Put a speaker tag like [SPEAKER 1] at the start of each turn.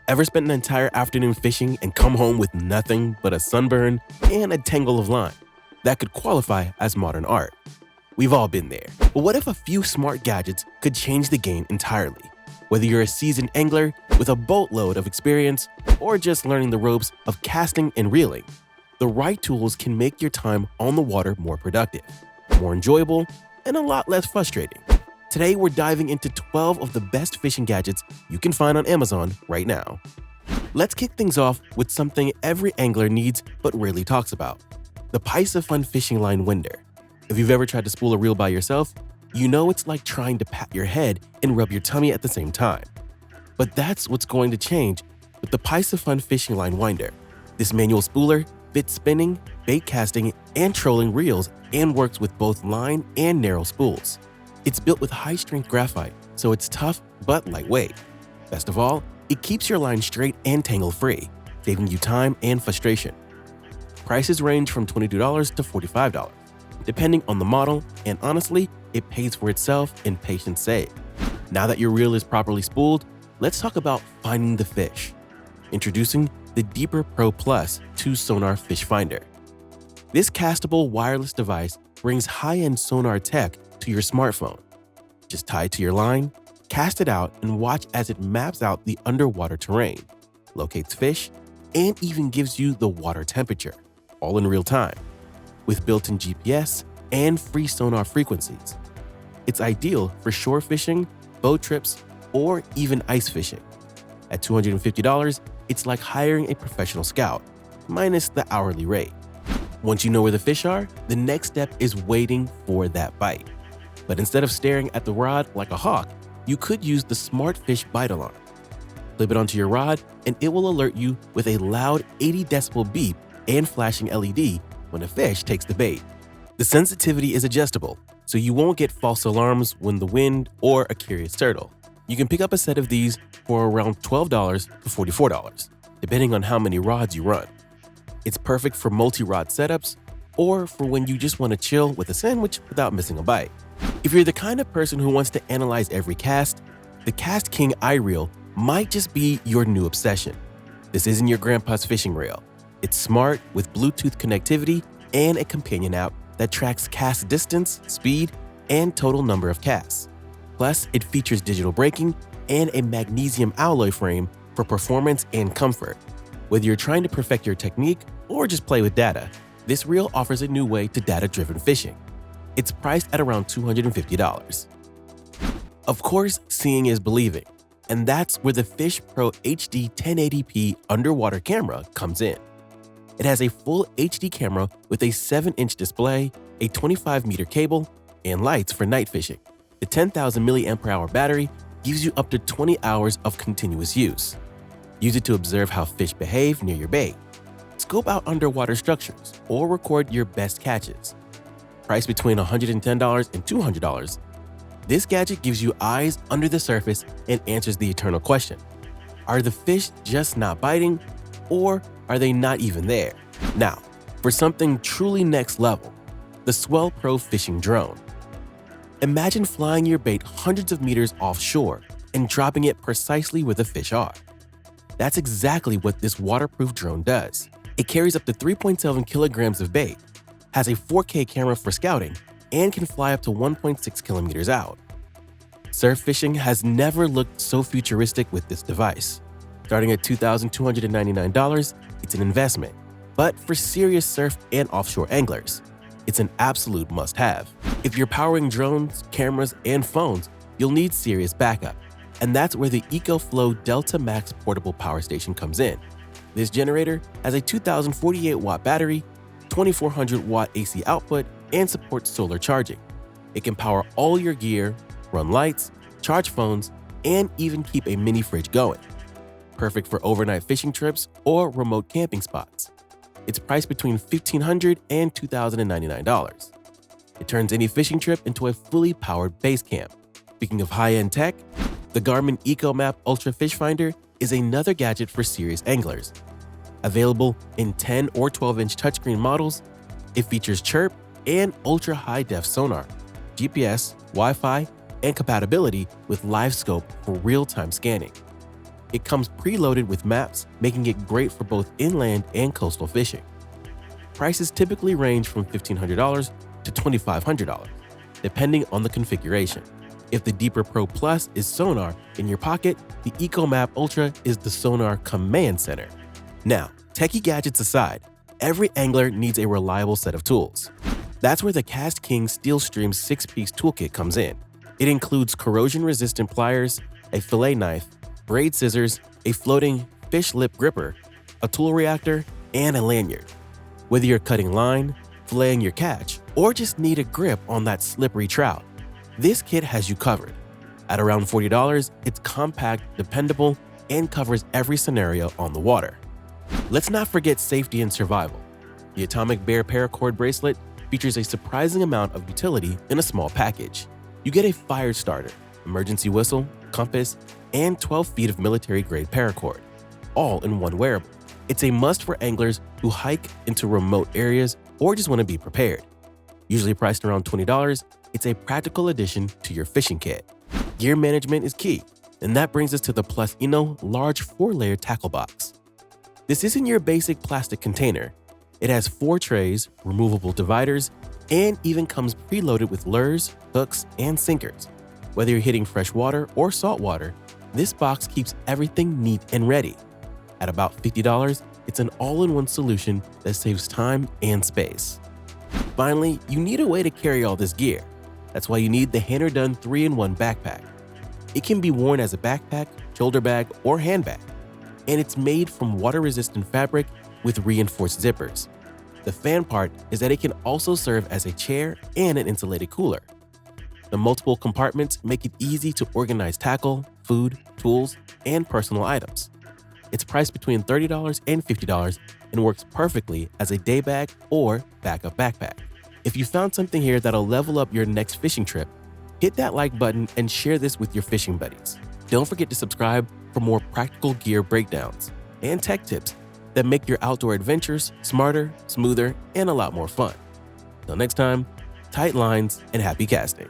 [SPEAKER 1] Ever spent an entire afternoon fishing and come home with nothing but a sunburn and a tangle of line? That could qualify as modern art. We've all been there. But what if a few smart gadgets could change the game entirely? Whether you're a seasoned angler with a boatload of experience or just learning the ropes of casting and reeling, the right tools can make your time on the water more productive, more enjoyable, and a lot less frustrating. Today, we're diving into 12 of the best fishing gadgets you can find on Amazon right now. Let's kick things off with something every angler needs but rarely talks about: the Piscifun fishing line winder. If you've ever tried to spool a reel by yourself, you know it's like trying to pat your head and rub your tummy at the same time. But that's what's going to change with the Piscifun fishing line winder. This manual spooler fits spinning, bait casting, and trolling reels and works with both line and narrow spools. It's built with high-strength graphite, so it's tough but lightweight. Best of all, it keeps your line straight and tangle-free, saving you time and frustration. Prices range from $22 to $45, depending on the model, and honestly, it pays for itself in patience saved. Now that your reel is properly spooled, let's talk about finding the fish. Introducing the Deeper Pro Plus 2 Sonar Fish Finder. This castable wireless device brings high-end sonar tech to your smartphone. Just tie it to your line, cast it out, and watch as it maps out the underwater terrain, locates fish, and even gives you the water temperature, all in real time. With built-in GPS and free sonar frequencies, it's ideal for shore fishing, boat trips, or even ice fishing. At $250, it's like hiring a professional scout, minus the hourly rate. Once you know where the fish are, the next step is waiting for that bite. But instead of staring at the rod like a hawk, you could use the Smart Fish Bite Alarm. Clip it onto your rod, and it will alert you with a loud 80 decibel beep and flashing LED when a fish takes the bait. The sensitivity is adjustable, so you won't get false alarms when the wind or a curious turtle. You can pick up a set of these for around $12 to $44, depending on how many rods you run. It's perfect for multi-rod setups or for when you just want to chill with a sandwich without missing a bite. If you're the kind of person who wants to analyze every cast, the Cast King iRel might just be your new obsession. This isn't your grandpa's fishing reel. It's smart with Bluetooth connectivity and a companion app that tracks cast distance, speed, and total number of casts. Plus, it features digital braking and a magnesium alloy frame for performance and comfort. Whether you're trying to perfect your technique or just play with data, this reel offers a new way to data-driven fishing. It's priced at around $250. Of course, seeing is believing, and that's where the Fish Pro HD 1080p underwater camera comes in. It has a full HD camera with a 7-inch display, a 25-meter cable, and lights for night fishing. The 10,000 mAh battery gives you up to 20 hours of continuous use. Use it to observe how fish behave near your bait, scope out underwater structures, or record your best catches. Priced between $110 and $200, this gadget gives you eyes under the surface and answers the eternal question: are the fish just not biting, or are they not even there? Now, for something truly next level, the Swell Pro fishing drone. Imagine flying your bait hundreds of meters offshore and dropping it precisely where the fish are. That's exactly what this waterproof drone does. It carries up to 3.7 kilograms of bait, has a 4K camera for scouting, and can fly up to 1.6 kilometers out. Surf fishing has never looked so futuristic with this device. Starting at $2,299, it's an investment, but for serious surf and offshore anglers, it's an absolute must-have. If you're powering drones, cameras, and phones, you'll need serious backup, and that's where the EcoFlow Delta Max portable power station comes in. This generator has a 2,048-watt battery, 2,400-watt AC output, and supports solar charging. It can power all your gear, run lights, charge phones, and even keep a mini fridge going. Perfect for overnight fishing trips or remote camping spots. It's priced between $1,500 and $2,099. It turns any fishing trip into a fully powered base camp. Speaking of high-end tech, the Garmin Ecom Ultra Fish Finder is another gadget for serious anglers. Available in 10 or 12-inch touchscreen models, it features chirp and ultra-high-def sonar, GPS, Wi-Fi, and compatibility with live scope for real-time scanning. It comes preloaded with maps, making it great for both inland and coastal fishing. Prices typically range from $1,500 to $2,500, depending on the configuration. If the Deeper Pro Plus is sonar in your pocket, the EcoMap Ultra is the sonar command center. Now, techie gadgets aside, every angler needs a reliable set of tools. That's where the Cast King Steel Stream 6-piece toolkit comes in. It includes corrosion-resistant pliers, a fillet knife, braid scissors, a floating fish lip gripper, a tool reactor, and a lanyard. Whether you're cutting line, filleting your catch, or just need a grip on that slippery trout, this kit has you covered. At around $40, it's compact, dependable, and covers every scenario on the water. Let's not forget safety and survival. The Atomic Bear Paracord bracelet features a surprising amount of utility in a small package. You get a fire starter, emergency whistle, compass, and 12 feet of military-grade paracord, all in one wearable. It's a must for anglers who hike into remote areas or just want to be prepared. Usually priced around $20, it's a practical addition to your fishing kit. Gear management is key, and that brings us to the Plus Eno large 4-layer tackle box. This isn't your basic plastic container. It has 4 trays, removable dividers, and even comes preloaded with lures, hooks, and sinkers. Whether you're hitting fresh water or salt water, this box keeps everything neat and ready. At about $50, it's an all-in-one solution that saves time and space. Finally, you need a way to carry all this gear. That's why you need the Hannerdone 3-in-1 Backpack. It can be worn as a backpack, shoulder bag, or handbag, and it's made from water-resistant fabric with reinforced zippers. The fan part is that it can also serve as a chair and an insulated cooler. The multiple compartments make it easy to organize tackle, food, tools, and personal items. It's priced between $30 and $50 and works perfectly as a day bag or backup backpack. If you found something here that'll level up your next fishing trip, hit that like button and share this with your fishing buddies. Don't forget to subscribe for more practical gear breakdowns and tech tips that make your outdoor adventures smarter, smoother, and a lot more fun. Till next time, tight lines and happy casting.